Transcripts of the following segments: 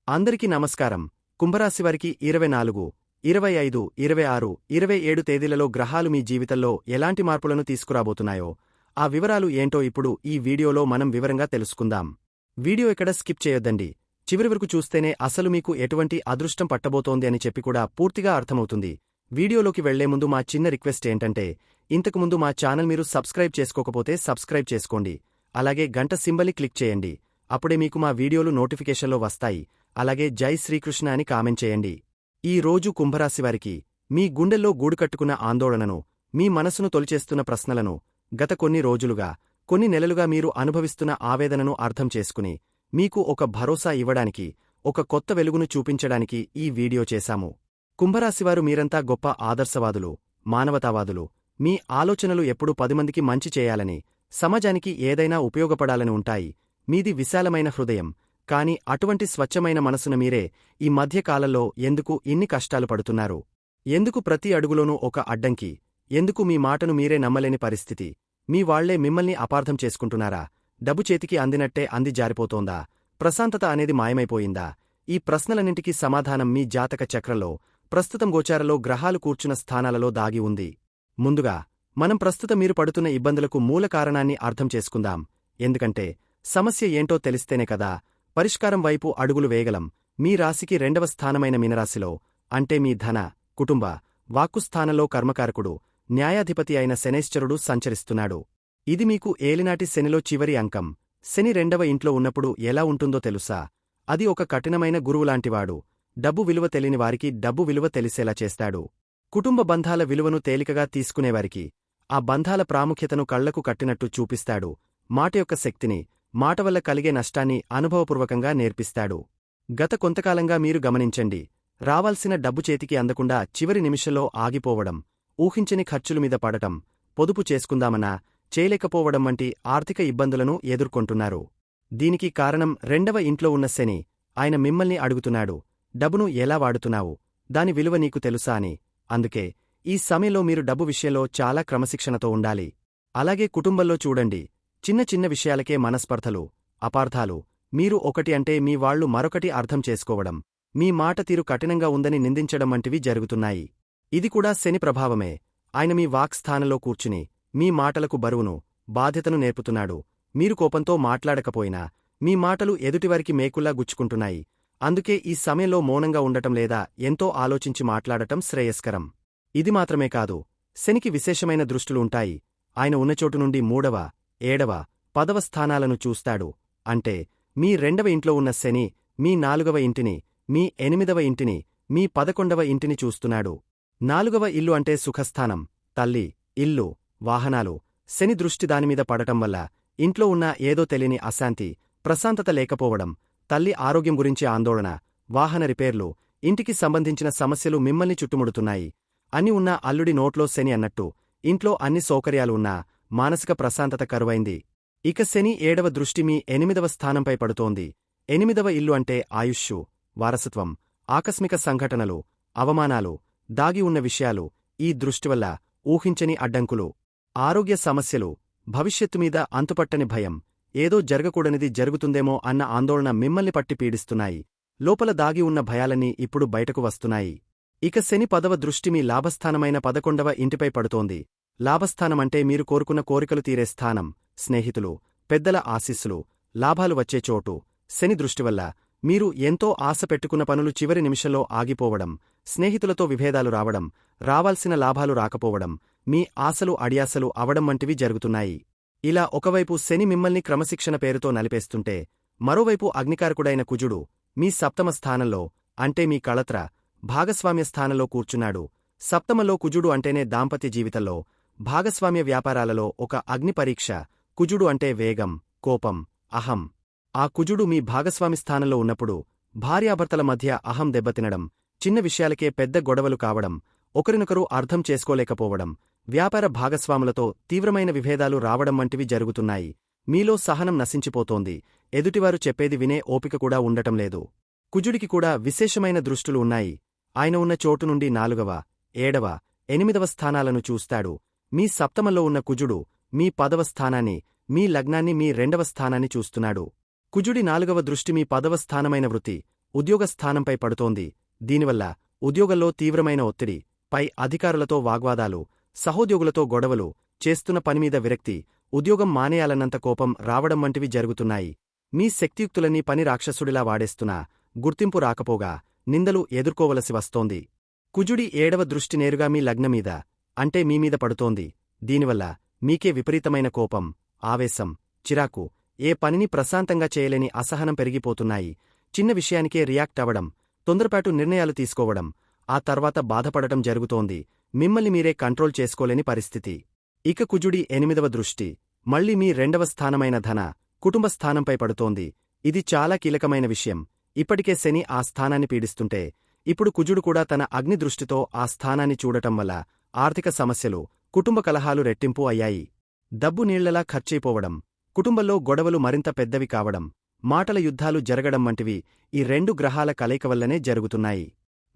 అందరికీ నమస్కారం. కుంభరాశివారికి 24, 25, 26, 27 తేదీలలో గ్రహాలు మీ జీవితంలో ఎలాంటి మార్పులను తీసుకురాబోతున్నాయో ఆ వివరాలు ఏంటో ఇప్పుడు ఈ వీడియోలో మనం వివరంగా తెలుసుకుందాం. వీడియో ఎక్కడ స్కిప్ చేయొద్దండి. చివరి వరకు చూస్తేనే అసలు మీకు ఎటువంటి అదృష్టం పట్టబోతోంది అని చెప్పి కూడా పూర్తిగా అర్థమవుతుంది. వీడియోలోకి వెళ్లే ముందు మా చిన్న రిక్వెస్ట్ ఏంటంటే, ఇంతకుముందు మా ఛానల్ మీరు సబ్స్క్రైబ్ చేసుకోకపోతే సబ్స్క్రైబ్ చేసుకోండి. అలాగే గంట సింబల్ని క్లిక్ చేయండి. అప్పుడే మీకు మా వీడియోలు నోటిఫికేషన్లో వస్తాయి. అలాగే జై శ్రీకృష్ణ అని కామెంట్ చేయండి. ఈ రోజు కుంభరాశివారికి మీ గుండెల్లో గూడుకట్టుకున్న ఆందోళనను, మీ మనసును తొలిచేస్తున్న ప్రశ్నలను, గత కొన్ని రోజులుగా, కొన్ని నెలలుగా మీరు అనుభవిస్తున్న ఆవేదనను అర్థం చేసుకుని, మీకు ఒక భరోసా ఇవ్వడానికి, ఒక కొత్త వెలుగును చూపించడానికి ఈ వీడియో చేశాము. కుంభరాశివారు మీరంతా గొప్ప ఆదర్శవాదులు, మానవతావాదులు. మీ ఆలోచనలు ఎప్పుడూ 10 మందికి మంచి చేయాలని, సమాజానికి ఏదైనా ఉపయోగపడాలని ఉంటాయి. మీది విశాలమైన హృదయం. కాని అటువంటి స్వచ్ఛమైన మనసున మీరే ఈ మధ్యకాలంలో ఎందుకు ఇన్ని కష్టాలు పడుతున్నారు? ఎందుకు ప్రతి అడుగులోనూ ఒక అడ్డంకి? ఎందుకు మీ మాటను మీరే నమ్మలేని పరిస్థితి? మీ వాళ్లే మిమ్మల్ని అపార్థం చేసుకుంటున్నారా? డబ్బు చేతికి అందినట్టే అంది జారిపోతోందా? ప్రశాంతత అనేది మాయమైపోయిందా? ఈ ప్రశ్నలన్నింటికీ సమాధానం మీ జాతక చక్రంలో, ప్రస్తుతం గోచారలో గ్రహాలు కూర్చున్న స్థానాలలో దాగి ఉంది. ముందుగా మనం ప్రస్తుతం మీరు పడుతున్న ఇబ్బందులకు మూల కారణాన్ని అర్థం చేసుకుందాం. ఎందుకంటే సమస్య ఏంటో తెలిస్తేనే కదా పరిష్కారం వైపు అడుగులు వేయగలం. మీ రాశికి 2వ స్థానమైన మీనరాశిలో, అంటే మీ ధన, కుటుంబ, వాక్కుస్థానంలో కర్మకారకుడు, న్యాయాధిపతి అయిన శనైశ్చరుడు సంచరిస్తున్నాడు. ఇది మీకు ఏలినాటి శనిలో చివరి అంకం. శని 2వ ఇంట్లో ఉన్నప్పుడు ఎలా ఉంటుందో తెలుసా? అది ఒక కఠినమైన గురువులాంటివాడు. డబ్బు విలువ తెలియని వారికి డబ్బు విలువ తెలిసేలా చేస్తాడు. కుటుంబ బంధాల విలువను తేలికగా తీసుకునేవారికి ఆ బంధాల ప్రాముఖ్యతను కళ్లకు కట్టినట్టు చూపిస్తాడు. మాట యొక్క శక్తిని, మాట వల్ల కలిగే నష్టాన్ని అనుభవపూర్వకంగా నేర్పిస్తాడు. గత కొంతకాలంగా మీరు గమనించండి, రావాల్సిన డబ్బు చేతికి అందకుండా చివరి నిమిషంలో ఆగిపోవడం, ఊహించని ఖర్చుల మీద పడటం, పొదుపు చేసుకుందామన్నా చేయలేకపోవడం వంటి ఆర్థిక ఇబ్బందులను ఎదుర్కొంటున్నారు. దీనికి కారణం 2వ ఇంట్లో ఉన్న శని. ఆయన మిమ్మల్ని అడుగుతున్నాడు, డబ్బును ఎలా వాడుతున్నావు? దాని విలువ నీకు తెలుసా అని. అందుకే ఈ సమయంలో మీరు డబ్బు విషయంలో చాలా క్రమశిక్షణతో ఉండాలి. అలాగే కుటుంబంలో చూడండి, చిన్న చిన్న విషయాలకే మనస్పర్ధలు, అపార్థాలు. మీరు ఒకటి అంటే మీ వాళ్లు మరొకటి అర్థం చేసుకోవడం, మీ మాట తీరు కఠినంగా ఉందని నిందించడం వంటివి జరుగుతున్నాయి. ఇది కూడా శని ప్రభావమే. ఆయన మీ వాక్స్థానంలో కూర్చుని మీ మాటలకు బరువును, బాధ్యతను నేర్పుతున్నాడు. మీరు కోపంతో మాట్లాడకపోయినా మీ మాటలు ఎదుటివారికి మేకుల్లా గుచ్చుకుంటున్నాయి. అందుకే ఈ సమయంలో మౌనంగా ఉండటం లేదా ఎంతో ఆలోచించి మాట్లాడటం శ్రేయస్కరం. ఇది మాత్రమే కాదు, శనికి విశేషమైన దృష్టులు ఉంటాయి. ఆయన ఉన్నచోటు నుండి 3వ, 7వ, 10వ స్థానాలను చూస్తాడు. అంటే మీ 2వ ఇంట్లో ఉన్న శని మీ 4వ ఇంటిని, మీ 8వ ఇంటిని, మీ 11వ ఇంటిని చూస్తున్నాడు. 4వ ఇల్లు అంటే సుఖస్థానం, తల్లి, ఇల్లు, వాహనాలు. శని దృష్టి దానిమీద పడటం వల్ల ఇంట్లో ఉన్న ఏదో తెలియని అశాంతి, ప్రశాంతత లేకపోవడం, తల్లి ఆరోగ్యం గురించి ఆందోళన, వాహన రిపేర్లు, ఇంటికి సంబంధించిన సమస్యలు మిమ్మల్ని చుట్టుముడుతున్నాయి. అన్ని ఉన్న అల్లుడి నోట్లో శని అన్నట్టు ఇంట్లో అన్ని సౌకర్యాలు ఉన్నా మానసిక ప్రశాంతత కరువైంది. ఇక శని 7వ దృష్టి మీ 8వ స్థానంపై పడుతోంది. 8వ ఇల్లు అంటే ఆయుష్షు, వారసత్వం, ఆకస్మిక సంఘటనలు, అవమానాలు, దాగి ఉన్న విషయాలు. ఈ దృష్టి వల్ల ఊహించని అడ్డంకులు, ఆరోగ్య సమస్యలు, భవిష్యత్తు మీద అంతుపట్టని భయం, ఏదో జరగకూడనిది జరుగుతుందేమో అన్న ఆందోళన మిమ్మల్ని పట్టి పీడిస్తున్నాయి. లోపల దాగి ఉన్న భయాలన్నీ ఇప్పుడు బయటకు వస్తున్నాయి. ఇక శని 10వ దృష్టి మీ లాభస్థానమైన 11వ ఇంటిపై పడుతోంది. లాభస్థానమంటే మీరు కోరుకున్న కోరికలు తీరే స్థానం, స్నేహితులు, పెద్దల ఆశీస్సులు, లాభాలు వచ్చే చోటు. శని దృష్టివల్ల మీరు ఎంతో ఆశ పెట్టుకున్న పనులు చివరి నిమిషంలో ఆగిపోవడం, స్నేహితులతో విభేదాలు రావడం, రావాల్సిన లాభాలు రాకపోవడం, మీ ఆశలు అడియాసలు అవడం వంటివి జరుగుతున్నాయి. ఇలా ఒకవైపు శని మిమ్మల్ని క్రమశిక్షణ పేరుతో నలిపేస్తుంటే, మరోవైపు అగ్నికారకుడైన కుజుడు మీ 7వ స్థానంలో, అంటే మీ కళత్ర, భాగస్వామ్య స్థానంలో కూర్చున్నాడు. సప్తమలో కుజుడు అంటేనే దాంపత్య జీవితంలో, భాగస్వామ్య వ్యాపారాలలో ఒక అగ్ని పరీక్ష. కుజుడు అంటే వేగం, కోపం, అహం. ఆ కుజుడు మీ భాగస్వామి స్థానంలో ఉన్నప్పుడు భార్యాభర్తల మధ్య అహం దెబ్బతినడం, చిన్న విషయాలకే పెద్ద గొడవలు కావడం, ఒకరినొకరు అర్థం చేసుకోలేకపోవడం, వ్యాపార భాగస్వాములతో తీవ్రమైన విభేదాలు రావడం వంటివి జరుగుతున్నాయి. మీలో సహనం నశించిపోతోంది. ఎదుటివారు చెప్పేది వినే ఓపిక కూడా ఉండటం లేదు. కుజుడికి కూడా విశేషమైన దృష్టులు ఉన్నాయి. ఆయన ఉన్న చోటు నుండి 4వ, 7వ, 8వ స్థానాలను చూస్తాడు. మీ సప్తమంలో ఉన్న కుజుడు మీ 10వ స్థానాన్ని, మీ లగ్నాన్ని, మీ 2వ స్థానాన్ని చూస్తున్నాడు. కుజుడి 4వ దృష్టి మీ 10వ స్థానమైన వృత్తి, ఉద్యోగ స్థానంపై పడుతోంది. దీనివల్ల ఉద్యోగంలో తీవ్రమైన ఒత్తిడి, పై అధికారులతో వాగ్వాదాలు, సహోద్యోగులతో గొడవలు, చేస్తున్న పనిమీద విరక్తి, ఉద్యోగం మానేయాలన్నంత కోపం రావడం వంటివి జరుగుతున్నాయి. మీ శక్తియుక్తులన్నీ పని రాక్షసుడిలా వాడేస్తున్నా గుర్తింపు రాకపోగా నిందలు ఎదుర్కోవలసి వస్తోంది. కుజుడి 7వ దృష్టి నేరుగా మీ లగ్నమీద, అంటే మీమీద పడుతోంది. దీనివల్ల మీకే విపరీతమైన కోపం, ఆవేశం, చిరాకు, ఏ పనిని ప్రశాంతంగా చేయలేని అసహనం పెరిగిపోతున్నాయి. చిన్న విషయానికే రియాక్ట్ అవ్వడం, తొందరపాటు నిర్ణయాలు తీసుకోవడం, ఆ తర్వాత బాధపడటం జరుగుతోంది. మిమ్మల్ని మీరే కంట్రోల్ చేసుకోలేని పరిస్థితి. ఇక కుజుడి 8వ దృష్టి మళ్లీ మీ 2వ స్థానమైన ధన, కుటుంబ స్థానంపై పడుతోంది. ఇది చాలా కీలకమైన విషయం. ఇప్పటికే శని ఆ స్థానాన్ని పీడిస్తుంటే ఇప్పుడు కుజుడు కూడా తన అగ్ని దృష్టితో ఆ స్థానాన్ని చూడటం వల్ల ఆర్థిక సమస్యలు, కుటుంబ కలహాలు రెట్టింపు అయ్యాయి. డబ్బు నీళ్లలా ఖర్చయిపోవడం, కుటుంబంలో గొడవలు మరింత పెద్దవి కావడం, మాటల యుద్ధాలు జరగడం వంటివి ఈ 2 గ్రహాల కలయిక వల్లనే జరుగుతున్నాయి.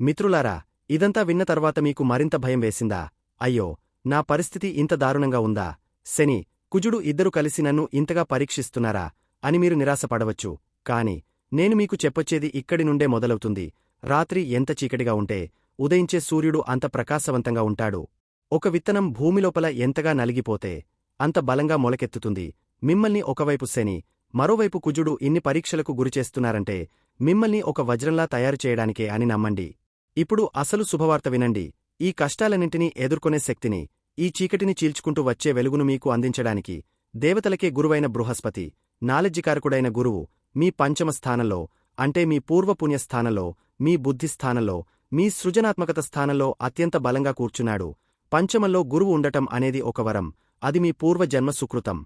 మిత్రులారా, ఇదంతా విన్న తర్వాత మీకు మరింత భయం వేసిందా? అయ్యో, నా పరిస్థితి ఇంత దారుణంగా ఉందా? శని, కుజుడు ఇద్దరు కలిసి నన్ను ఇంతగా పరీక్షిస్తున్నారా అని మీరు నిరాశపడవచ్చు. కాని నేను మీకు చెప్పొచ్చేది ఇక్కడి నుండే మొదలవుతుంది. రాత్రి ఎంత చీకటిగా ఉంటే ఉదయించే సూర్యుడు అంత ప్రకాశవంతంగా ఉంటాడు. ఒక విత్తనం భూమిలోపల ఎంతగా నలిగిపోతే అంత బలంగా మొలకెత్తుతుంది. మిమ్మల్ని ఒకవైపు శని, మరోవైపు కుజుడు ఇన్ని పరీక్షలకు గురిచేస్తున్నారంటే మిమ్మల్ని ఒక వజ్రంలా తయారు చేయడానికే అని నమ్మండి. ఇప్పుడు అసలు శుభవార్త వినండి. ఈ కష్టాలన్నింటినీ ఎదుర్కొనే శక్తిని, ఈ చీకటిని చీల్చుకుంటూ వచ్చే వెలుగును మీకు అందించడానికి దేవతలకే గురువైన బృహస్పతి, నాలెడ్జికారకుడైన గురువు, మీ పంచమ స్థానంలో, అంటే మీ పూర్వపుణ్యస్థానంలో, మీ బుద్ధిస్థానంలో, మీ సృజనాత్మకత స్థానంలో అత్యంత బలంగా కూర్చున్నాడు. పంచమంలో గురువు ఉండటం అనేది ఒక వరం. అది మీ పూర్వజన్మ సుకృతం.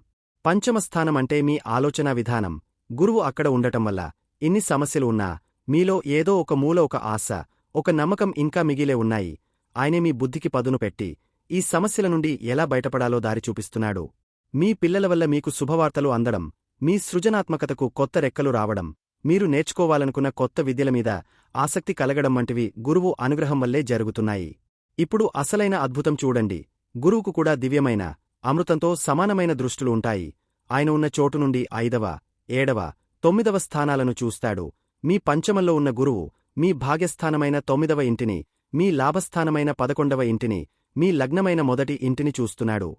పంచమస్థానం అంటే మీ ఆలోచనా విధానం. గురువు అక్కడ ఉండటం వల్ల ఇన్ని సమస్యలు ఉన్నా మీలో ఏదో ఒక మూల ఒక ఆశ, ఒక నమ్మకం ఇంకా మిగిలే ఉన్నాయి. ఆయనే మీ బుద్ధికి పదును పెట్టి ఈ సమస్యల నుండి ఎలా బయటపడాలో దారి చూపిస్తున్నాడు. మీ పిల్లల వల్ల మీకు శుభవార్తలు అందడం, మీ సృజనాత్మకతకు కొత్త రెక్కలు రావడం, మీరు నేర్చుకోవాలనుకున్న కొత్త విద్యల మీద ఆసక్తి కలగడం వంటివి గురువు అనుగ్రహం వల్లే జరుగుతున్నాయి. ఇప్పుడు అసలైన అద్భుతం చూడండి. గురువుకు కూడా దివ్యమైన, అమృతంతో సమానమైన దృష్టులు ఉంటాయి. ఆయన ఉన్న చోటు నుండి 5వ, 7వ, 9వ స్థానాలను చూస్తాడు. మీ పంచమంలో ఉన్న గురువు మీ భాగ్యస్థానమైన 9వ ఇంటిని, మీ లాభస్థానమైన 11వ ఇంటిని, మీ లగ్నమైన మొదటి ఇంటిని చూస్తున్నాడు.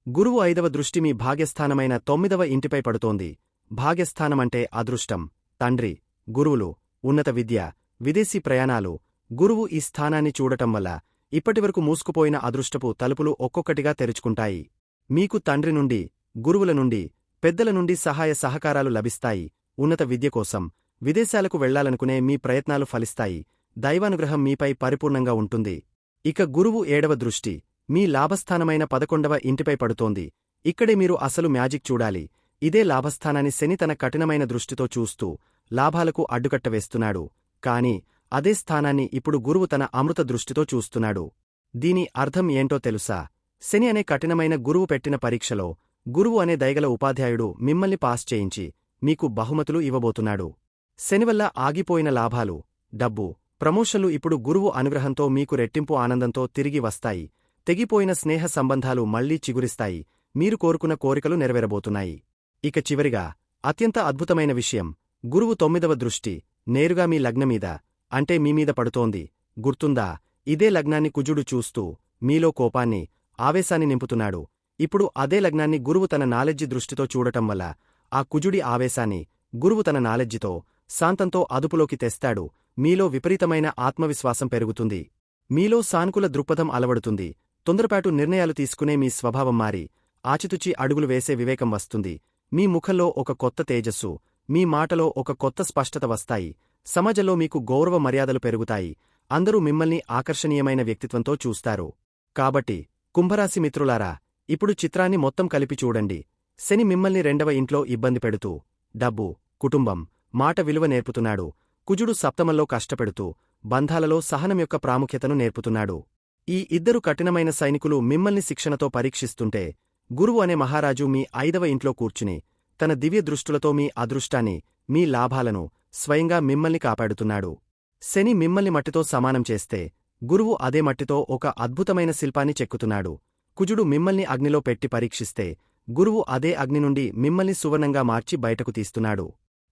గురువు 5వ దృష్టి మీ భాగ్యస్థానమైన 9వ ఇంటిపై పడుతోంది. భాగ్యస్థానమంటే అదృష్టం, తండ్రి, గురువులు, ఉన్నత విద్య, విదేశీ ప్రయాణాలు. గురువు ఈ స్థానాన్ని చూడటం వల్ల ఇప్పటివరకు మూసుకుపోయిన అదృష్టపు తలుపులు ఒక్కొక్కటిగా తెరుచుకుంటాయి. మీకు తండ్రి నుండి, గురువుల నుండి, పెద్దల నుండి సహాయ సహకారాలు లభిస్తాయి. ఉన్నత విద్య కోసం విదేశాలకు వెళ్లాలనుకునే మీ ప్రయత్నాలు ఫలిస్తాయి. దైవానుగ్రహం మీపై పరిపూర్ణంగా ఉంటుంది. ఇక గురువు 7వ దృష్టి మీ లాభస్థానమైన 11వ ఇంటిపై పడుతోంది. ఇక్కడే మీరు అసలు మ్యాజిక్ చూడాలి. ఇదే లాభస్థానాన్ని శని తన కఠినమైన దృష్టితో చూస్తూ లాభాలకు అడ్డుకట్ట వేస్తున్నాడు. కాని అదే స్థానాన్ని ఇప్పుడు గురువు తన అమృత దృష్టితో చూస్తున్నాడు. దీని అర్థం ఏంటో తెలుసా? శని అనే కఠినమైన గురువు పెట్టిన పరీక్షలో గురువు అనే దయగల ఉపాధ్యాయుడు మిమ్మల్ని పాస్ చేయించి మీకు బహుమతులు ఇవ్వబోతున్నాడు. శనివల్ల ఆగిపోయిన లాభాలు, డబ్బు, ప్రమోషన్లు ఇప్పుడు గురువు అనుగ్రహంతో మీకు రెట్టింపు ఆనందంతో తిరిగి వస్తాయి. తెగిపోయిన స్నేహ సంబంధాలు మళ్లీ చిగురిస్తాయి. మీరు కోరుకున్న కోరికలు నెరవేరబోతున్నాయి. ఇక చివరిగా అత్యంత అద్భుతమైన విషయం, గురువు 9వ దృష్టి నేరుగా మీ లగ్నమీద, అంటే మీమీద పడుతోంది. గుర్తుందా? ఇదే లగ్నాన్ని కుజుడు చూస్తూ మీలో కోపాన్ని, ఆవేశాన్ని నింపుతున్నాడు. ఇప్పుడు అదే లగ్నాన్ని గురువు తన నాలెడ్జి దృష్టితో చూడటం వల్ల ఆ కుజుడి ఆవేశాన్ని గురువు తన నాలెడ్జితో, శాంతంతో అదుపులోకి తెస్తాడు. మీలో విపరీతమైన ఆత్మవిశ్వాసం పెరుగుతుంది. మీలో సానుకూల దృక్పథం అలవడుతుంది. తొందరపాటు నిర్ణయాలు తీసుకునే మీ స్వభావం మారి ఆచితూచి అడుగులు వేసే వివేకం వస్తుంది. మీ ముఖంలో ఒక కొత్త తేజస్సు, మీ మాటలో ఒక కొత్త స్పష్టత వస్తాయి. సమాజంలో మీకు గౌరవ మర్యాదలు పెరుగుతాయి. అందరూ మిమ్మల్ని ఆకర్షణీయమైన వ్యక్తిత్వంతో చూస్తారు. కాబట్టి కుంభరాశి మిత్రులారా, ఇప్పుడు చిత్రాన్ని మొత్తం కలిపి చూడండి. శని మిమ్మల్ని 2వ ఇంట్లో ఇబ్బంది పెడుతూ డబ్బు, కుటుంబం, మాట విలువ నేర్పుతున్నాడు. కుజుడు సప్తమంలో కష్టపెడుతూ బంధాలలో సహనం యొక్క ప్రాముఖ్యతను నేర్పుతున్నాడు. ఈ ఇద్దరు కఠినమైన సైనికులు మిమ్మల్ని శిక్షణతో పరీక్షిస్తుంటే గురువు అనే మహారాజు మీ 5వ ఇంట్లో కూర్చుని తన దివ్య దృష్టులతో మీ అదృష్టాన్ని, మీ లాభాలను స్వయంగా మిమ్మల్ని కాపాడుతున్నాడు. శని మిమ్మల్ని మట్టితో సమానం చేస్తే గురువు అదే మట్టితో ఒక అద్భుతమైన శిల్పాన్ని చెక్కుతున్నాడు. కుజుడు మిమ్మల్ని అగ్నిలో పెట్టి పరీక్షిస్తే గురువు అదే అగ్ని నుండి మిమ్మల్ని సువర్ణంగా మార్చి బయటకు తీస్తున్నాడు.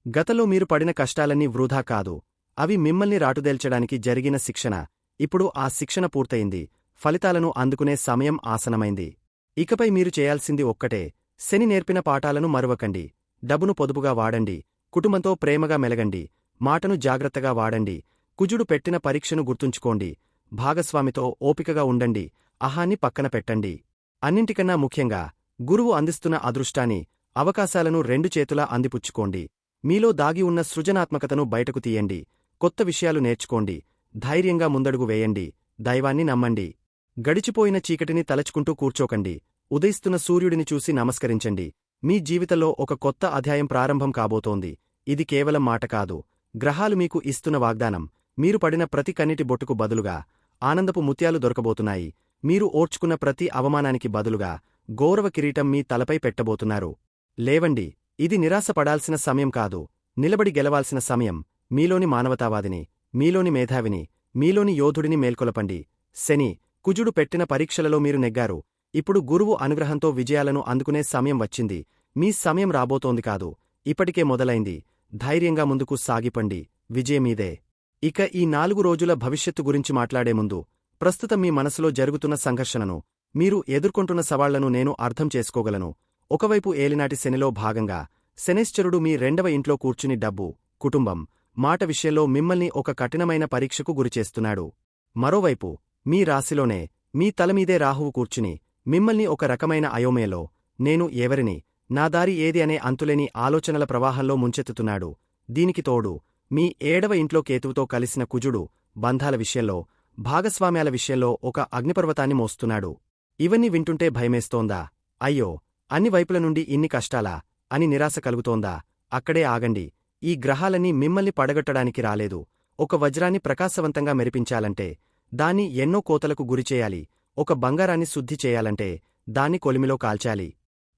గతంలో మీరు పడిన కష్టాలన్నీ వృధా కాదు. అవి మిమ్మల్ని రాటుదేల్చడానికి జరిగిన శిక్షణ. ఇప్పుడు ఆ శిక్షణ పూర్తయింది, ఫలితాలను అందుకునే సమయం ఆసనమైంది. ఇకపై మీరు చేయాల్సింది ఒక్కటే, శని నేర్పిన పాఠాలను మరువకండి. డబ్బును పొదుపుగా వాడండి, కుటుంబంతో ప్రేమగా మెలగండి, మాటను జాగ్రత్తగా వాడండి, కుజుడు పెట్టిన పరీక్షను గుర్తుంచుకోండి, భాగస్వామితో ఓపికగా ఉండండి, అహాన్ని పక్కన పెట్టండి. అన్నింటికన్నా ముఖ్యంగా గురువు అందిస్తున్న అదృష్టాన్ని, అవకాశాలను రెండు చేతులా అందిపుచ్చుకోండి. మీలో దాగి ఉన్న సృజనాత్మకతను బయటకు తీయండి, కొత్త విషయాలు నేర్చుకోండి, ధైర్యంగా ముందడుగు వేయండి, దైవాన్ని నమ్మండి. గడిచిపోయిన చీకటిని తలచుకుంటూ కూర్చోకండి, ఉదయిస్తున్న సూర్యుడిని చూసి నమస్కరించండి. మీ జీవితంలో ఒక కొత్త అధ్యాయం ప్రారంభం కాబోతోంది. ఇది కేవలం మాట కాదు, గ్రహాలు మీకు ఇస్తున్న వాగ్దానం. మీరు పడిన ప్రతి కన్నీటి బొట్టుకు బదులుగా ఆనందపు ముత్యాలు దొరకబోతున్నాయి. మీరు ఓర్చుకున్న ప్రతి అవమానానికి బదులుగా గౌరవ కిరీటం మీ తలపై పెట్టబోతున్నారు. లేవండి, ఇది నిరాశపడాల్సిన సమయం కాదు, నిలబడి గెలవాల్సిన సమయం. మీలోని మానవతావాదిని, మీలోని మేధావిని, మీలోని యోధుడిని మేల్కొలపండి. శని, కుజుడు పెట్టిన పరీక్షలలో మీరు నెగ్గారు. ఇప్పుడు గురువు అనుగ్రహంతో విజయాలను అందుకునే సమయం వచ్చింది. మీ సమయం రాబోతోంది కాదు, ఇప్పటికే మొదలైంది. ధైర్యంగా ముందుకు సాగిపండి, విజయమీదే. ఇక ఈ 4 రోజుల భవిష్యత్తు గురించి మాట్లాడే ముందు, ప్రస్తుతం మీ మనసులో జరుగుతున్న సంఘర్షణను, మీరు ఎదుర్కొంటున్న సవాళ్లను నేను అర్థం చేసుకోగలను. ఒకవైపు ఏలినాటి శనిలో భాగంగా శనేశ్వరుడు మీ 2వ ఇంట్లో కూర్చుని డబ్బు, కుటుంబం, మాట విషయంలో మిమ్మల్ని ఒక కఠినమైన పరీక్షకు గురిచేస్తున్నాడు. మరోవైపు మీ రాశిలోనే మీ తలమీదే రాహువు కూర్చుని మిమ్మల్ని ఒక రకమైన అయోమయంలో, నేను ఎవరిని, నా దారి ఏది అనే అంతులేని ఆలోచనల ప్రవాహంలో ముంచెత్తుతున్నాడు. దీనికి తోడు మీ 7వ ఇంట్లో కేతువుతో కలిసిన కుజుడు బంధాల విషయంలో, భాగస్వామ్యాల విషయంలో ఒక అగ్నిపర్వతాన్ని మోస్తున్నాడు. ఇవన్నీ వింటుంటే భయమేస్తోందా? అయ్యో, అన్ని వైపుల నుండి ఇన్ని కష్టాలా అని నిరాశ కలుగుతోందా? అక్కడే ఆగండి. ఈ గ్రహాలన్నీ మిమ్మల్ని పడగొట్టడానికి రాలేదు. ఒక వజ్రాన్ని ప్రకాశవంతంగా మెరిపించాలంటే దాన్ని ఎన్నో కోతలకు గురిచేయాలి. ఒక బంగారాన్ని శుద్ధి చేయాలంటే దాన్ని కొలిమిలో కాల్చాలి.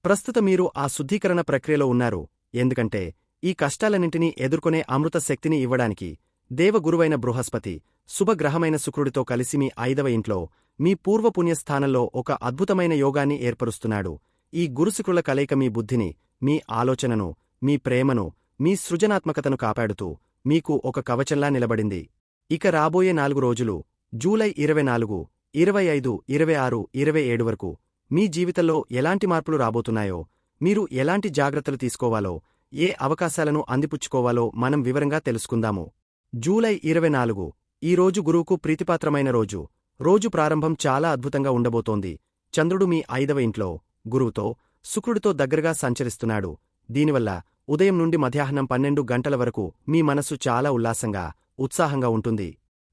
ప్రస్తుతం మీరు ఆ శుద్ధీకరణ ప్రక్రియలో ఉన్నారు. ఎందుకంటే ఈ కష్టాలన్నింటినీ ఎదుర్కొనే అమృత శక్తిని ఇవ్వడానికి దేవగురువైన బృహస్పతి శుభగ్రహమైన శుక్రుడితో కలిసి మీ 5వ ఇంట్లో, మీ పూర్వపుణ్యస్థానంలో ఒక అద్భుతమైన యోగాన్ని ఏర్పరుస్తున్నాడు. ఈ గురుశుక్రుల కలయిక మీ బుద్ధిని, మీ ఆలోచనను, మీ ప్రేమను, మీ సృజనాత్మకతను కాపాడుతూ మీకు ఒక కవచంలా నిలబడింది. ఇక రాబోయే 4 రోజులు, జూలై 24, 25, 26, 27 వరకు మీ జీవితంలో ఎలాంటి మార్పులు రాబోతున్నాయో, మీరు ఎలాంటి జాగ్రత్తలు తీసుకోవాలో, ఏ అవకాశాలను అందిపుచ్చుకోవాలో మనం వివరంగా తెలుసుకుందాము. జూలై 24, ఈ రోజు గురువుకు ప్రీతిపాత్రమైన రోజు. రోజు ప్రారంభం చాలా అద్భుతంగా ఉండబోతోంది. చంద్రుడు మీ 5వ ఇంట్లో, గురువుతో, శుక్రుడితో దగ్గరగా సంచరిస్తున్నాడు. దీనివల్ల ఉదయం నుండి మధ్యాహ్నం 12 గంటల వరకు మీ మనసు చాలా ఉల్లాసంగా, ఉత్సాహంగా ఉంటుంది.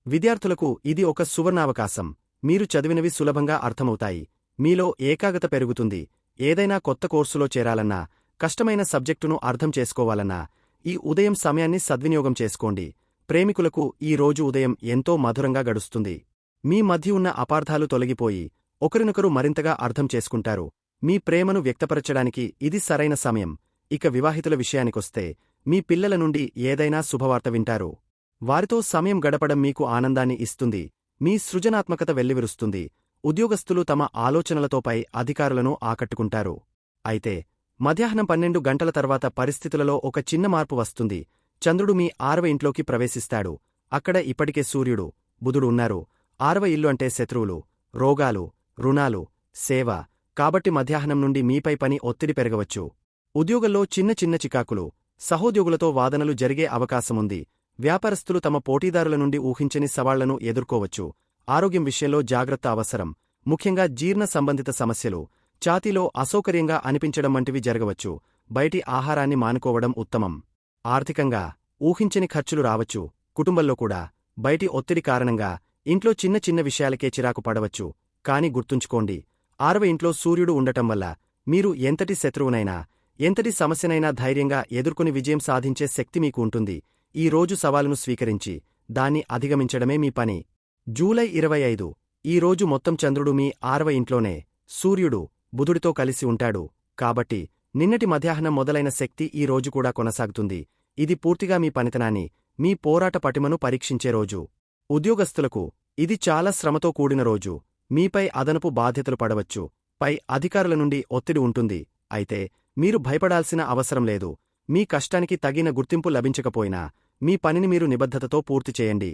విద్యార్థులకు ఇది ఒక సువర్ణావకాశం. మీరు చదివినవి సులభంగా అర్థమవుతాయి. మీలో ఏకాగ్రత పెరుగుతుంది. ఏదైనా కొత్త కోర్సులో చేరాలన్నా, కష్టమైన సబ్జెక్టును అర్థం చేసుకోవాలన్నా ఈ ఉదయం సమయాన్ని సద్వినియోగం చేసుకోండి. ప్రేమికులకు ఈ రోజు ఉదయం ఎంతో మధురంగా గడుస్తుంది. మీ మధ్య ఉన్న అపార్థాలు తొలగిపోయి ఒకరినొకరు మరింతగా అర్థం చేసుకుంటారు. మీ ప్రేమను వ్యక్తపరచడానికి ఇది సరైన సమయం. ఇక వివాహితుల విషయానికొస్తే, మీ పిల్లల నుండి ఏదైనా శుభవార్త వింటారు. వారితో సమయం గడపడం మీకు ఆనందాన్ని ఇస్తుంది. మీ సృజనాత్మకత వెల్లివిరుస్తుంది. ఉద్యోగస్తులు తమ ఆలోచనలతోపై అధికారులను ఆకట్టుకుంటారు. అయితే మధ్యాహ్నం 12 గంటల తర్వాత పరిస్థితులలో ఒక చిన్న మార్పు వస్తుంది. చంద్రుడు మీ 6వ ఇంట్లోకి ప్రవేశిస్తాడు. అక్కడ ఇప్పటికే సూర్యుడు, బుధుడు ఉన్నారు. 6వ ఇల్లు అంటే శత్రువులు, రోగాలు, రుణాలు, సేవ. కాబట్టి మధ్యాహ్నం నుండి మీపై పని ఒత్తిడి పెరగవచ్చు. ఉద్యోగంలో చిన్న చిన్న చికాకులు, సహోద్యోగులతో వాదనలు జరిగే అవకాశముంది. వ్యాపారస్తులు తమ పోటీదారుల నుండి ఊహించని సవాళ్లను ఎదుర్కోవచ్చు. ఆరోగ్యం విషయంలో జాగ్రత్త అవసరం. ముఖ్యంగా జీర్ణ సంబంధిత సమస్యలు, ఛాతీలో అసౌకర్యంగా అనిపించడం వంటివి జరగవచ్చు. బయటి ఆహారాన్ని మానుకోవడం ఉత్తమం. ఆర్థికంగా ఊహించని ఖర్చులు రావచ్చు. కుటుంబంలో కూడా బయటి ఒత్తిడి కారణంగా ఇంట్లో చిన్న చిన్న విషయాలకే చిరాకు పడవచ్చు. కాని గుర్తుంచుకోండి, 6వ ఇంట్లో సూర్యుడు ఉండటం వల్ల మీరు ఎంతటి శత్రువునైనా, ఎంతటి సమస్యనైనా ధైర్యంగా ఎదుర్కొని విజయం సాధించే శక్తి మీకు ఉంటుంది. ఈ రోజు సవాలును స్వీకరించి దాన్ని అధిగమించడమే మీ పని. జూలై 25, ఈ రోజు మొత్తం చంద్రుడు మీ 6వ ఇంట్లోనే, సూర్యుడు, బుధుడితో కలిసి ఉంటాడు. కాబట్టి నిన్నటి మధ్యాహ్నం మొదలైన శక్తి ఈ రోజు కూడా కొనసాగుతుంది. ఇది పూర్తిగా మీ పనితనాన్ని, మీ పోరాట పటిమను పరీక్షించే రోజు. ఉద్యోగస్తులకు ఇది చాలా శ్రమతో కూడిన రోజు. మీపై అదనపు బాధ్యతలు పడవచ్చు. పై అధికారుల నుండి ఒత్తిడి ఉంటుంది. అయితే మీరు భయపడాల్సిన అవసరం లేదు. మీ కష్టానికి తగిన గుర్తింపు లభించకపోయినా మీ పనిని మీరు నిబద్ధతతో పూర్తి చేయండి.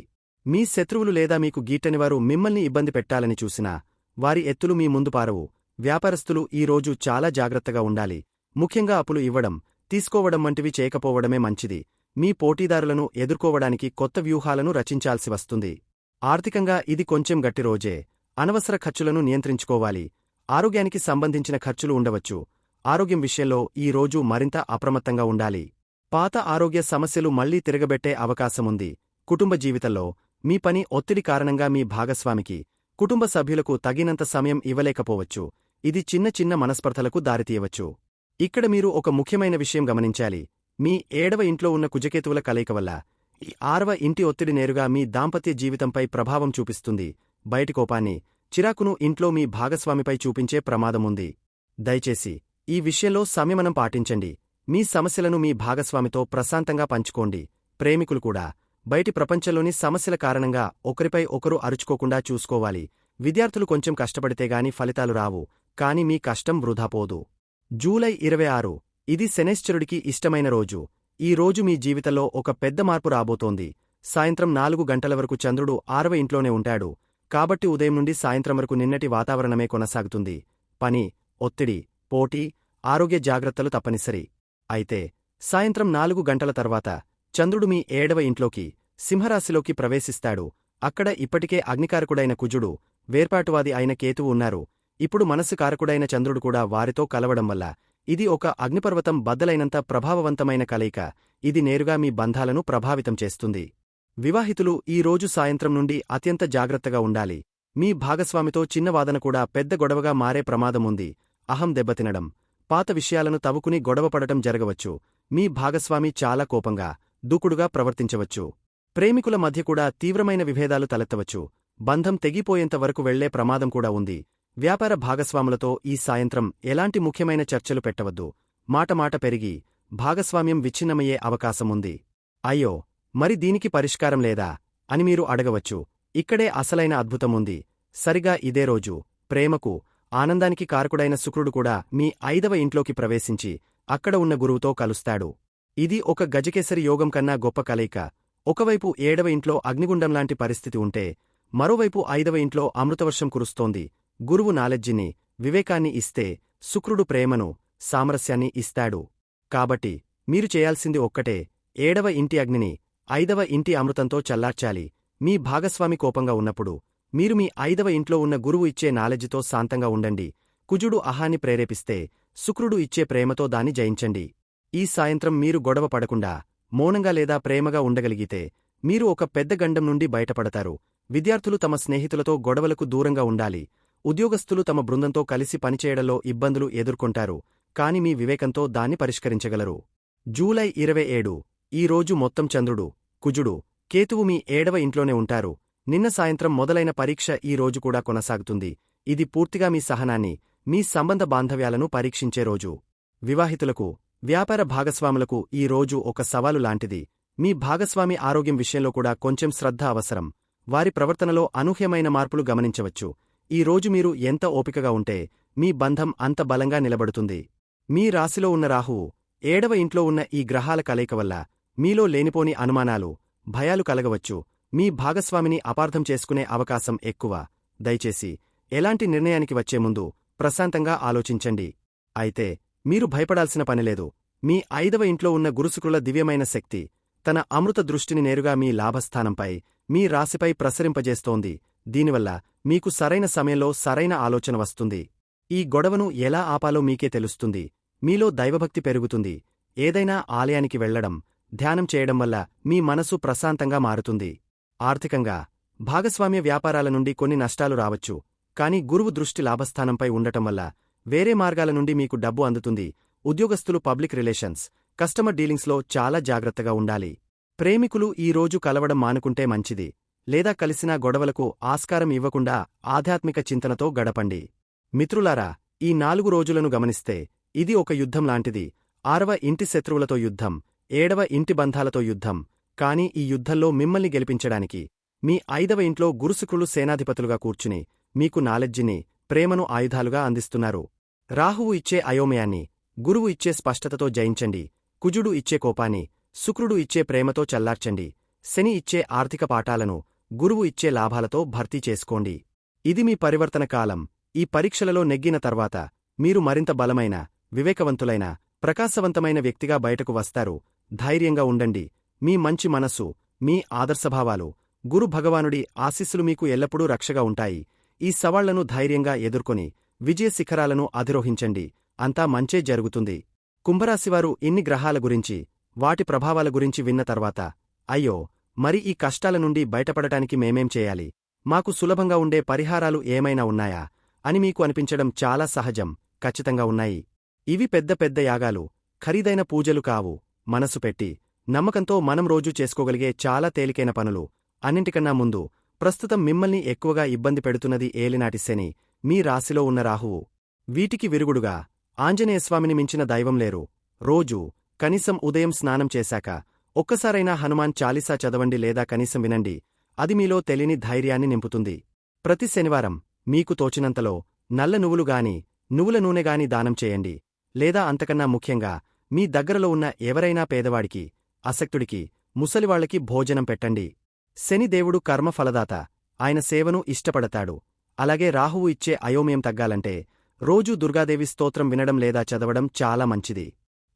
మీ శత్రువులు లేదా మీకు గీటనివారు మిమ్మల్ని ఇబ్బంది పెట్టాలని చూసినా వారి ఎత్తులు మీ ముందు పారవు. వ్యాపారస్తులు ఈ రోజు చాలా జాగ్రత్తగా ఉండాలి. ముఖ్యంగా అప్పులు ఇవ్వడం, తీసుకోవడం వంటివి చేయకపోవడమే మంచిది. మీ పోటీదారులను ఎదుర్కోవడానికి కొత్త వ్యూహాలను రచించాల్సి వస్తుంది. ఆర్థికంగా ఇది కొంచెం గట్టి రోజే. అనవసర ఖర్చులను నియంత్రించుకోవాలి. ఆరోగ్యానికి సంబంధించిన ఖర్చులు ఉండవచ్చు. ఆరోగ్యం విషయంలో ఈ రోజు మరింత అప్రమత్తంగా ఉండాలి. పాత ఆరోగ్య సమస్యలు మళ్లీ తిరగబెట్టే అవకాశముంది. కుటుంబ జీవితంలో మీ పని ఒత్తిడి కారణంగా మీ భాగస్వామికి, కుటుంబ సభ్యులకు తగినంత సమయం ఇవ్వలేకపోవచ్చు. ఇది చిన్న చిన్న మనస్పర్ధలకు దారితీయవచ్చు. ఇక్కడ మీరు ఒక ముఖ్యమైన విషయం గమనించాలి. మీ 7వ ఇంట్లో ఉన్న కుజకేతువుల కలయిక వల్ల ఈ 6వ ఇంటి ఒత్తిడి నేరుగా మీ దాంపత్య జీవితంపై ప్రభావం చూపిస్తుంది. బయటి కోపాన్ని, చిరాకును ఇంట్లో మీ భాగస్వామిపై చూపించే ప్రమాదముంది. దయచేసి ఈ విషయంలో సంయమనం పాటించండి. మీ సమస్యలను మీ భాగస్వామితో ప్రశాంతంగా పంచుకోండి. ప్రేమికులు కూడా బయటి ప్రపంచంలోని సమస్యల కారణంగా ఒకరిపై ఒకరు అరుచుకోకుండా చూసుకోవాలి. విద్యార్థులు కొంచెం కష్టపడితేగాని ఫలితాలు రావు, కాని మీ కష్టం వృధాపోదు. జూలై 26 ఇది శనైశ్చరుడికి ఇష్టమైన రోజు. ఈ రోజు మీ జీవితంలో ఒక పెద్ద మార్పు రాబోతోంది. సాయంత్రం 4 గంటల వరకు చంద్రుడు 6వ ఇంట్లోనే ఉంటాడు. కాబట్టి ఉదయం నుండి సాయంత్రం వరకు నిన్నటి వాతావరణమే కొనసాగుతుంది. పని, ఒత్తిడి, పోటీ, ఆరోగ్య జాగ్రత్తలు తప్పనిసరి. అయితే సాయంత్రం 4 గంటల తర్వాత చంద్రుడు మీ 7వ ఇంట్లోకి, సింహరాశిలోకి ప్రవేశిస్తాడు. అక్కడ ఇప్పటికే అగ్నికారకుడైన కుజుడు, వేర్పాటువాది అయిన కేతువు ఉన్నారు. ఇప్పుడు మనస్సు కారకుడైన చంద్రుడు కూడా వారితో కలవడం వల్ల ఇది ఒక అగ్నిపర్వతం బద్దలైనంత ప్రభావవంతమైన కలయిక. ఇది నేరుగా మీ బంధాలను ప్రభావితం చేస్తుంది. వివాహితులు ఈ రోజు సాయంత్రం నుండి అత్యంత జాగ్రత్తగా ఉండాలి. మీ భాగస్వామితో చిన్న వాదన కూడా పెద్ద గొడవగా మారే ప్రమాదముంది. అహం దెబ్బతినడం, పాత విషయాలను తవ్వుకుని గొడవపడటం జరగవచ్చు. మీ భాగస్వామి చాలా కోపంగా, దూకుడుగా ప్రవర్తించవచ్చు. ప్రేమికుల మధ్య కూడా తీవ్రమైన విభేదాలు తలెత్తవచ్చు. బంధం తెగిపోయేంత వరకు వెళ్లే ప్రమాదం కూడా ఉంది. వ్యాపార భాగస్వాములతో ఈ సాయంత్రం ఎలాంటి ముఖ్యమైన చర్చలు పెట్టవద్దు. మాట పెరిగి భాగస్వామ్యం విచ్ఛిన్నమయ్యే అవకాశముంది. అయ్యో, మరి దీనికి పరిష్కారం లేదా అని మీరు అడగవచ్చు. ఇక్కడే అసలైన అద్భుతముంది. సరిగా ఇదే రోజు ప్రేమకు, ఆనందానికి కారకుడైన శుక్రుడు కూడా మీ 5వ ఇంట్లోకి ప్రవేశించి అక్కడ ఉన్న గురువుతో కలుస్తాడు. ఇది ఒక గజకేసరి యోగం కన్నా గొప్ప కలయిక. ఒకవైపు 7వ ఇంట్లో అగ్నిగుండంలాంటి పరిస్థితి ఉంటే, మరోవైపు 5వ ఇంట్లో అమృతవర్షం కురుస్తోంది. గురువు నాలెడ్జిని, వివేకాన్ని ఇస్తే, శుక్రుడు ప్రేమను, సామరస్యాన్ని ఇస్తాడు. కాబట్టి మీరు చేయాల్సింది ఒక్కటే, 7వ ఇంటి అగ్నిని 5వ ఇంటి అమృతంతో చల్లార్చాలి. మీ భాగస్వామి కోపంగా ఉన్నప్పుడు మీరు మీ 5వ ఇంట్లో ఉన్న గురువు ఇచ్చే నాలెడ్జితో శాంతంగా ఉండండి. కుజుడు అహాన్ని ప్రేరేపిస్తే, శుక్రుడు ఇచ్చే ప్రేమతో దాన్ని జయించండి. ఈ సాయంత్రం మీరు గొడవ పడకుండా, మౌనంగా లేదా ప్రేమగా ఉండగలిగితే మీరు ఒక పెద్ద గండం నుండి బయటపడతారు. విద్యార్థులు తమ స్నేహితులతో గొడవలకు దూరంగా ఉండాలి. ఉద్యోగస్తులు తమ బృందంతో కలిసి పనిచేయడంలో ఇబ్బందులు ఎదుర్కొంటారు, కాని మీ వివేకంతో దాన్ని పరిష్కరించగలరు. జూలై 27 ఈ రోజు మొత్తం చంద్రుడు, కుజుడు, కేతువు మీ 7వ ఇంట్లోనే ఉంటారు. నిన్న సాయంత్రం మొదలైన పరీక్ష ఈ రోజు కూడా కొనసాగుతుంది. ఇది పూర్తిగా మీ సహనాన్ని, మీ సంబంధ బాంధవ్యాలను పరీక్షించే రోజు. వివాహితులకు, వ్యాపార భాగస్వాములకు ఈ రోజు ఒక సవాలు లాంటిది. మీ భాగస్వామి ఆరోగ్యం విషయంలో కూడా కొంచెం శ్రద్ధ అవసరం. వారి ప్రవర్తనలో అనూహ్యమైన మార్పులు గమనించవచ్చు. ఈ రోజు మీరు ఎంత ఓపికగా ఉంటే మీ బంధం అంత బలంగా నిలబడుతుంది. మీ రాశిలో ఉన్న రాహువు, 7వ ఇంట్లో ఉన్న ఈ గ్రహాల కలయిక వల్ల మీలో లేనిపోని అనుమానాలు, భయాలు కలగవచ్చు. మీ భాగస్వామిని అపార్థం చేసుకునే అవకాశం ఎక్కువ. దయచేసి ఎలాంటి నిర్ణయానికి వచ్చే ముందు ప్రశాంతంగా ఆలోచించండి. అయితే మీరు భయపడాల్సిన పనిలేదు. మీ 5వ ఇంట్లో ఉన్న గురుశుక్రుల దివ్యమైన శక్తి తన అమృత దృష్టిని నేరుగా మీ లాభస్థానంపై, మీ రాశిపై ప్రసరింపజేస్తోంది. దీనివల్ల మీకు సరైన సమయంలో సరైన ఆలోచన వస్తుంది. ఈ గొడవను ఎలా ఆపాలో మీకే తెలుస్తుంది. మీలో దైవభక్తి పెరుగుతుంది. ఏదైనా ఆలయానికి వెళ్లడం, ధ్యానం చేయడం వల్ల మీ మనసు ప్రశాంతంగా మారుతుంది. ఆర్థికంగా భాగస్వామ్య వ్యాపారాల నుండి కొన్ని నష్టాలు రావచ్చు. కాని గురువు దృష్టి లాభస్థానంపై ఉండటం వల్ల వేరే మార్గాల నుండి మీకు డబ్బు అందుతుంది. ఉద్యోగస్తులు పబ్లిక్ రిలేషన్స్, కస్టమర్ డీలింగ్స్లో చాలా జాగ్రత్తగా ఉండాలి. ప్రేమికులు ఈ రోజు కలవడం మానుకుంటే మంచిది. లేదా కలిసినా గొడవలకు ఆస్కారం ఇవ్వకుండా ఆధ్యాత్మిక చింతనతో గడపండి. మిత్రులారా, ఈ 4 రోజులను గమనిస్తే ఇది ఒక యుద్ధం లాంటిది. 6వ ఇంటి శత్రువులతో యుద్ధం, 7వ ఇంటి బంధాలతో యుద్ధం. కాని ఈ యుద్ధంలో మిమ్మల్ని గెలిపించడానికి మీ 5వ ఇంట్లో గురుశుక్రులు సేనాధిపతులుగా కూర్చుని మీకు నాలెడ్జిని, ప్రేమను ఆయుధాలుగా అందిస్తున్నారు. రాహువు ఇచ్చే అయోమయాన్ని గురువు ఇచ్చే స్పష్టతతో జయించండి. కుజుడు ఇచ్చే కోపాన్ని శుక్రుడు ఇచ్చే ప్రేమతో చల్లార్చండి. శని ఇచ్చే ఆర్థిక పాఠాలను గురువు ఇచ్చే లాభాలతో భర్తీ చేసుకోండి. ఇది మీ పరివర్తన కాలం. ఈ పరీక్షలలో నెగ్గిన తర్వాత మీరు మరింత బలమైన, వివేకవంతులైన, ప్రకాశవంతమైన వ్యక్తిగా బయటకు వస్తారు. ధైర్యంగా ఉండండి. మీ మంచి మనస్సు, మీ ఆదర్శభావాలు, గురు భగవానుడి ఆశీస్సులు మీకు ఎల్లప్పుడూ రక్షగా ఉంటాయి. ఈ సవాళ్లను ధైర్యంగా ఎదుర్కొని విజయ శిఖరాలను అధిరోహించండి. అంతా మంచే జరుగుతుంది. కుంభరాశివారు ఇన్ని గ్రహాల గురించి, వాటి ప్రభావాల గురించి విన్న తర్వాత, అయ్యో, మరి ఈ కష్టాల నుండి బయటపడటానికి మేమేం చేయాలి? మాకు సులభంగా ఉండే పరిహారాలు ఏమైనా ఉన్నాయా అని మీకు అనిపించడం చాలా సహజం. ఖచ్చితంగా ఉన్నాయి. ఇవి పెద్ద పెద్ద యాగాలు, ఖరీదైన పూజలు కావు. మనసు పెట్టి, నమ్మకంతో మనం రోజూ చేసుకోగలిగే చాలా తేలికైన పనులు. అన్నింటికన్నా ముందు, ప్రస్తుతం మిమ్మల్ని ఎక్కువగా ఇబ్బంది పెడుతున్నది ఏలినాటి శని, మీ రాశిలో ఉన్న రాహువు. వీటికి విరుగుడుగా ఆంజనేయస్వామిని మించిన దైవం లేరు. రోజూ కనీసం ఉదయం స్నానం చేశాక ఒక్కసారైనా హనుమాన్ చాలీసా చదవండి లేదా కనీసం వినండి. అది మీలో తెలియని ధైర్యాన్ని నింపుతుంది. ప్రతి శనివారం మీకు తోచినంతలో నల్ల నువ్వులుగాని, నువ్వుల నూనెగాని దానం చేయండి. లేదా అంతకన్నా ముఖ్యంగా మీ దగ్గరలో ఉన్న ఎవరైనా పేదవాడికి, అశక్తుడికి, ముసలివాళ్లకి భోజనం పెట్టండి. శనిదేవుడు కర్మఫలదాత. ఆయన సేవను ఇష్టపడతాడు. అలాగే రాహువు ఇచ్చే అయోమయం తగ్గాలంటే రోజూ దుర్గాదేవి స్తోత్రం వినడం లేదా చదవడం చాలా మంచిది.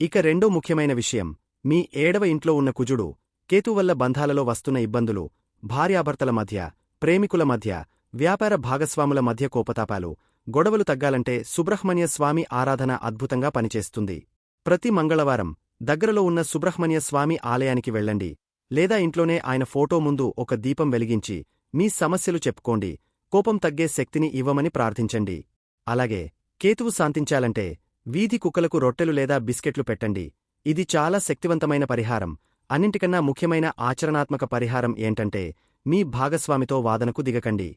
ఇక రెండో ముఖ్యమైన విషయం, మీ 7వ ఇంట్లో ఉన్న కుజుడు, కేతువల్ల బంధాలలో వస్తున్న ఇబ్బందులు, భార్యాభర్తల మధ్య, ప్రేమికుల మధ్య, వ్యాపార భాగస్వాముల మధ్య కోపతాపాలు, గొడవలు తగ్గాలంటే సుబ్రహ్మణ్య స్వామి ఆరాధన అద్భుతంగా పనిచేస్తుంది. ప్రతి మంగళవారం దగ్గరలో ఉన్న సుబ్రహ్మణ్య స్వామి ఆలయానికి వెళ్ళండి. లేదా ఇంట్లోనే ఆయన ఫోటో ముందు ఒక దీపం వెలిగించి మీ సమస్యలు చెప్పుకోండి. కోపం తగ్గే శక్తిని ఇవ్వమని ప్రార్థించండి. అలాగే కేతువు శాంతించాలంటే వీధి కుక్కలకు రొట్టెలు లేదా బిస్కెట్లు పెట్టండి. ఇది చాలా శక్తివంతమైన పరిహారం. అన్నింటికన్నా ముఖ్యమైన ఆచరణాత్మక పరిహారం ఏంటంటే, మీ భాగస్వామితో వాదనకు దిగకండి.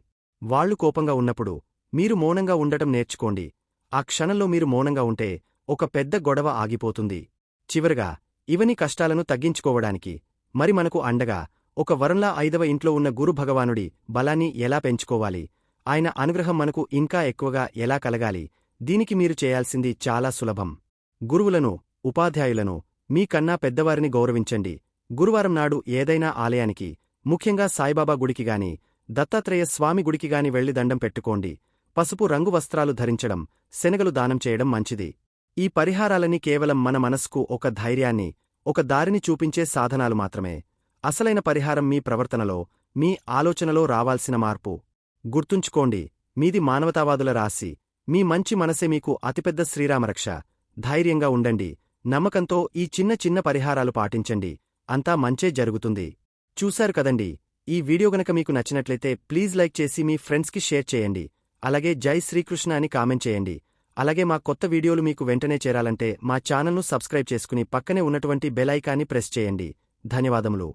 వాళ్లు కోపంగా ఉన్నప్పుడు మీరు మౌనంగా ఉండటం నేర్చుకోండి. ఆ క్షణంలో మీరు మౌనంగా ఉంటే ఒక పెద్ద గొడవ ఆగిపోతుంది. చివరగా, ఇవన్నీ కష్టాలను తగ్గించుకోవడానికి మరి మనకు అండగా ఒక వరంలా 5వ ఇంట్లో ఉన్న గురు భగవానుడి బలాన్ని ఎలా పెంచుకోవాలి, ఆయన అనుగ్రహం మనకు ఇంకా ఎక్కువగా ఎలా కలగాలి, దీనికి మీరు చేయాల్సింది చాలా సులభం. గురువులను, ఉపాధ్యాయులను, మీకన్నా పెద్దవారిని గౌరవించండి. గురువారం నాడు ఏదైనా ఆలయానికి, ముఖ్యంగా సాయిబాబా గుడికిగాని, దత్తాత్రేయ స్వామి గుడికిగాని వెళ్లి దండం పెట్టుకోండి. పసుపు రంగు వస్త్రాలు ధరించడం, శనగలు దానం చేయడం మంచిది. ఈ పరిహారాలన్నీ కేవలం మన మనస్కు ఒక ధైర్యాన్ని, ఒక దారిని చూపించే సాధనాలు మాత్రమే. అసలైన పరిహారం మీ ప్రవర్తనలో, మీ ఆలోచనలో రావాల్సిన మార్పు. గుర్తుంచుకోండి, మీది మానవతావాదుల రాశి. మీ మంచి మనసే మీకు అతిపెద్ద శ్రీరామరక్ష. ధైర్యంగా ఉండండి. నమ్మకంతో ఈ చిన్న చిన్న పరిహారాలు పాటించండి. అంతా మంచే జరుగుతుంది. చూశారు కదండి. ఈ వీడియో గనక మీకు నచ్చినట్లయితే ప్లీజ్ లైక్ చేసి మీ ఫ్రెండ్స్కి షేర్ చేయండి. అలాగే జై శ్రీకృష్ణ అని కామెంట్ చేయండి. అలాగే మా కొత్త వీడియోలు మీకు వెంటనే చేరాలంటే మా ఛానల్ను సబ్స్క్రైబ్ చేసుకుని పక్కనే ఉన్నటువంటి బెల్ ఐకాన్ని ప్రెస్ చేయండి. ధన్యవాదములు.